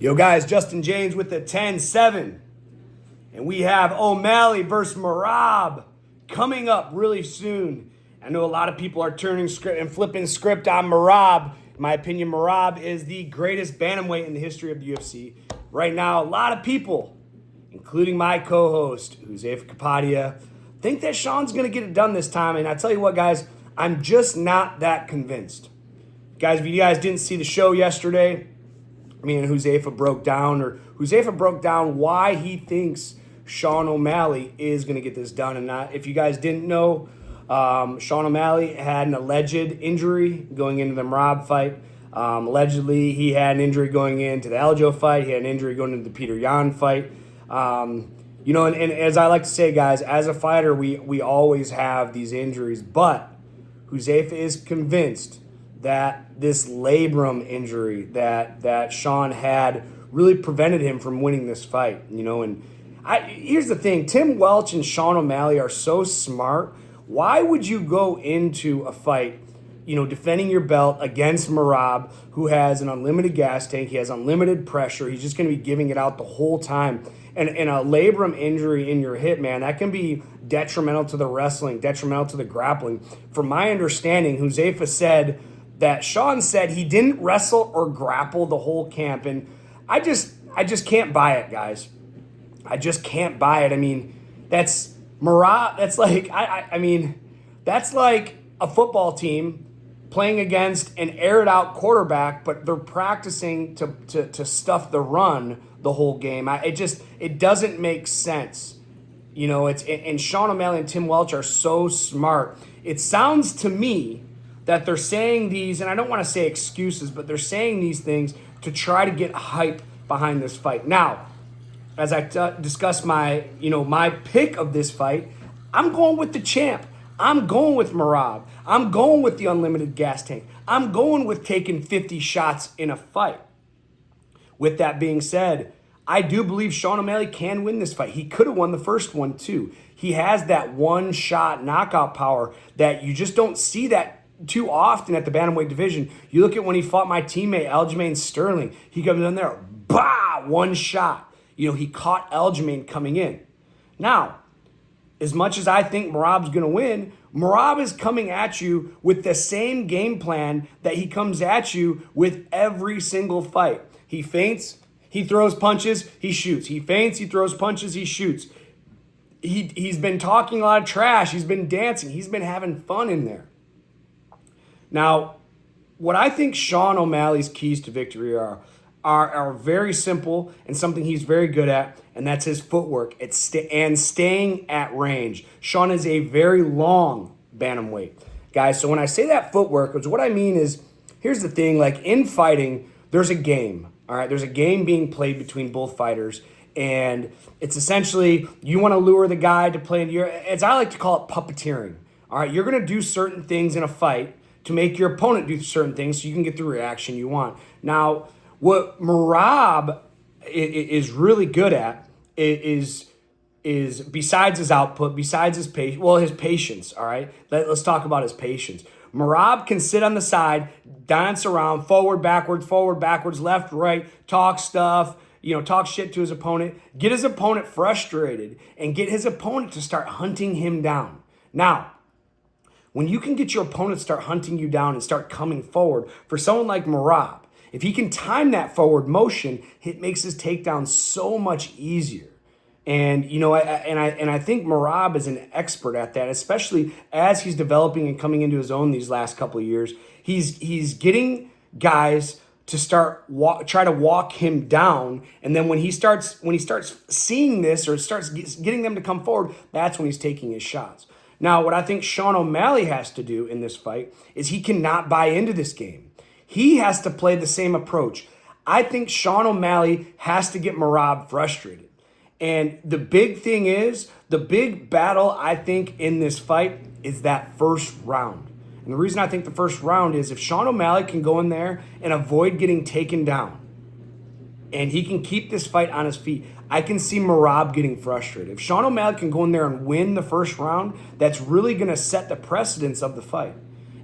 Yo guys, Justin Jaynes with the 10-7. And we have O'Malley versus Marab coming up really soon. I know a lot of people are turning script and flipping script on Marab. In my opinion, Marab is the greatest bantamweight in the history of the UFC. Right now, a lot of people, including my co-host, Jose Kapadia, think that Sean's going to get it done this time. And I tell you what, guys, I'm just not that convinced. Guys, if you guys didn't see the show yesterday, me and Josefa broke down why he thinks Sean O'Malley is going to get this done. And if you guys didn't know, Sean O'Malley had an alleged injury going into the Marab fight. Allegedly, he had an injury going into the Aljo fight. He had an injury going into the Peter Yan fight. And as I like to say, guys, as a fighter, we always have these injuries. But Josefa is convinced that this labrum injury that Sean had really prevented him from winning this fight. Here's the thing. Tim Welch and Sean O'Malley are so smart. Why would you go into a fight, defending your belt against Marab, who has an unlimited gas tank, he has unlimited pressure, he's just going to be giving it out the whole time. And a labrum injury in your hip, man, that can be detrimental to the wrestling, detrimental to the grappling. From my understanding, Josefa said that Sean said he didn't wrestle or grapple the whole camp. And I just can't buy it, guys. I just can't buy it. I mean, that's Marab. That's like, that's like a football team playing against an aired out quarterback, but they're practicing to stuff the run the whole game. It doesn't make sense. And Sean O'Malley and Tim Welch are so smart. It sounds to me that they're saying these, and I don't want to say excuses, but they're saying these things to try to get hype behind this fight. Now, as I discuss my pick of this fight, I'm going with the champ. I'm going with Marab. I'm going with the unlimited gas tank. I'm going with taking 50 shots in a fight. With that being said, I do believe Sean O'Malley can win this fight. He could have won the first one too. He has that one-shot knockout power that you just don't see that too often at the bantamweight division. You look at when he fought my teammate Aljamain Sterling. He comes in there, one shot. He caught Aljamain coming in. Now, as much as I think Marab's going to win, Marab is coming at you with the same game plan that he comes at you with every single fight. He feints, he throws punches, he shoots. He feints, he throws punches, he shoots. He's been talking a lot of trash. He's been dancing. He's been having fun in there. Now, what I think Sean O'Malley's keys to victory are very simple and something he's very good at, and that's his footwork and staying at range. Sean is a very long bantamweight. Guys, so when I say that footwork, what I mean is, here's the thing, like in fighting, there's a game, all right? There's a game being played between both fighters, and it's essentially you want to lure the guy to play into as I like to call it, puppeteering, all right? You're going to do certain things in a fight to make your opponent do certain things so you can get the reaction you want. Now, what Marab is really good at is besides his output, besides his patience, all right? Let's talk about his patience. Marab can sit on the side, dance around, forward, backwards, left, right, talk stuff, talk shit to his opponent, get his opponent frustrated, and get his opponent to start hunting him down. Now, when you can get your opponent to start hunting you down and start coming forward, for someone like Marab, if he can time that forward motion, it makes his takedown so much easier. And I think Marab is an expert at that, especially as he's developing and coming into his own these last couple of years. He's getting guys to try to walk him down, and then when he starts seeing this or starts getting them to come forward, that's when he's taking his shots. Now, what I think Sean O'Malley has to do in this fight is he cannot buy into this game. He has to play the same approach. I think Sean O'Malley has to get Marab frustrated. And the big thing is, the big battle, I think, in this fight is that first round. And the reason I think the first round is if Sean O'Malley can go in there and avoid getting taken down, and he can keep this fight on his feet, I can see Marab getting frustrated. If Sean O'Malley can go in there and win the first round, that's really going to set the precedence of the fight.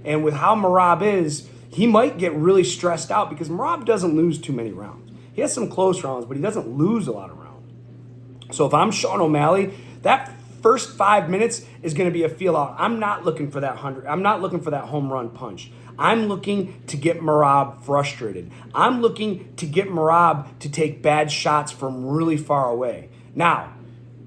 And with how Marab is, he might get really stressed out because Marab doesn't lose too many rounds. He has some close rounds, but he doesn't lose a lot of rounds. So if I'm Sean O'Malley, that first 5 minutes is going to be a feel out. I'm not looking for that 100. I'm not looking for that home run punch. I'm looking to get Marab frustrated. I'm looking to get Marab to take bad shots from really far away. Now,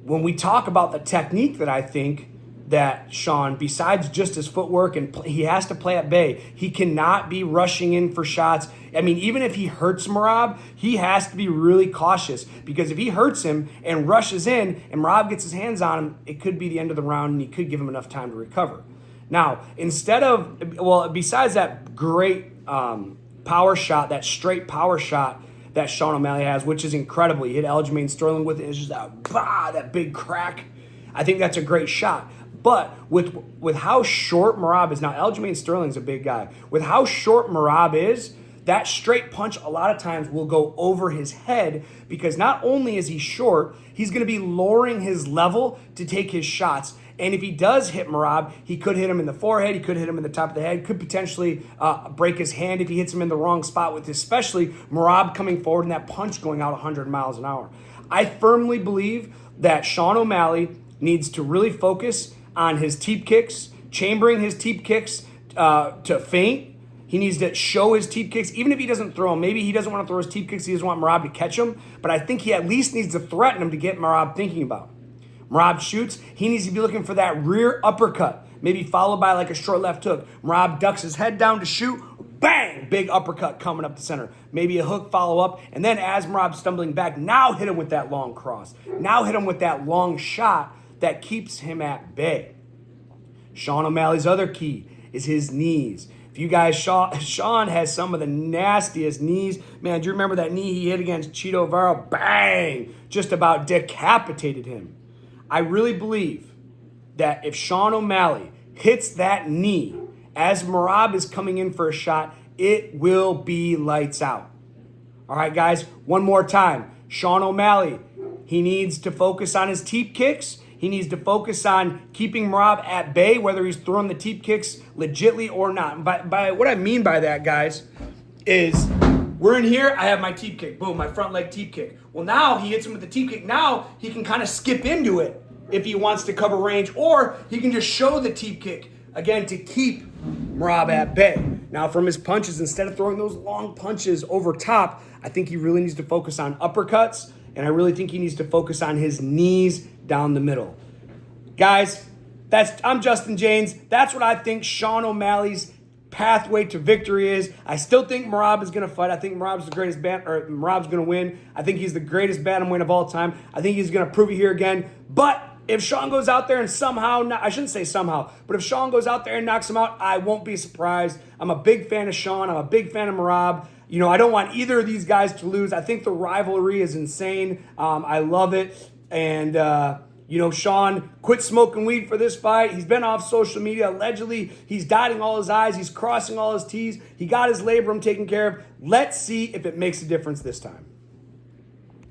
when we talk about the technique that I think that Sean, besides just his footwork, and he has to play at bay, he cannot be rushing in for shots. I mean, even if he hurts Marab, he has to be really cautious, because if he hurts him and rushes in and Marab gets his hands on him, it could be the end of the round and he could give him enough time to recover. Now, besides that great power shot, that straight power shot that Sean O'Malley has, which is incredible. He hit Aljamain Sterling with it. It's just that big crack. I think that's a great shot. But with how short Marab is, now Aljamain Sterling's a big guy. With how short Marab is, that straight punch a lot of times will go over his head, because not only is he short, he's going to be lowering his level to take his shots. And if he does hit Marab, he could hit him in the forehead, he could hit him in the top of the head, could potentially break his hand if he hits him in the wrong spot, with especially Marab coming forward and that punch going out 100 miles an hour. I firmly believe that Sean O'Malley needs to really focus on his teep kicks, chambering his teep kicks to feint. He needs to show his teep kicks, even if he doesn't throw them. Maybe he doesn't want to throw his teep kicks, he doesn't want Marab to catch them, but I think he at least needs to threaten him to get Marab thinking about it. Marab shoots, he needs to be looking for that rear uppercut, maybe followed by like a short left hook. Marab ducks his head down to shoot, bang, big uppercut coming up the center. Maybe a hook follow-up, and then as Marab's stumbling back, now hit him with that long cross. Now hit him with that long shot that keeps him at bay. Sean O'Malley's other key is his knees. If you guys, Sean has some of the nastiest knees. Man, do you remember that knee he hit against Chito Vera? Bang! Just about decapitated him. I really believe that if Sean O'Malley hits that knee as Marab is coming in for a shot, it will be lights out. All right, guys, one more time. Sean O'Malley, he needs to focus on his teep kicks. He needs to focus on keeping Marab at bay, whether he's throwing the teep kicks legitly or not. By what I mean by that, guys, is we're in here, I have my teep kick. Boom, my front leg teep kick. Well, now he hits him with the teep kick. Now he can kind of skip into it if he wants to cover range, or he can just show the teep kick, again, to keep Marab at bay. Now, from his punches, instead of throwing those long punches over top, I think he really needs to focus on uppercuts, and I really think he needs to focus on his knees down the middle. Guys, I'm Justin Jaynes. That's what I think Sean O'Malley's pathway to victory is. I still think Marab is going to fight. I think Marab's Marab's going to win. I think he's the greatest bantamweight of all time. I think he's going to prove it here again. But if Sean goes out there and I shouldn't say somehow, but if Sean goes out there and knocks him out, I won't be surprised. I'm a big fan of Sean. I'm a big fan of Marab. You know, I don't want either of these guys to lose. I think the rivalry is insane. I love it. And, Sean quit smoking weed for this fight. He's been off social media. Allegedly, he's dotting all his I's. He's crossing all his T's. He got his labrum taken care of. Let's see if it makes a difference this time.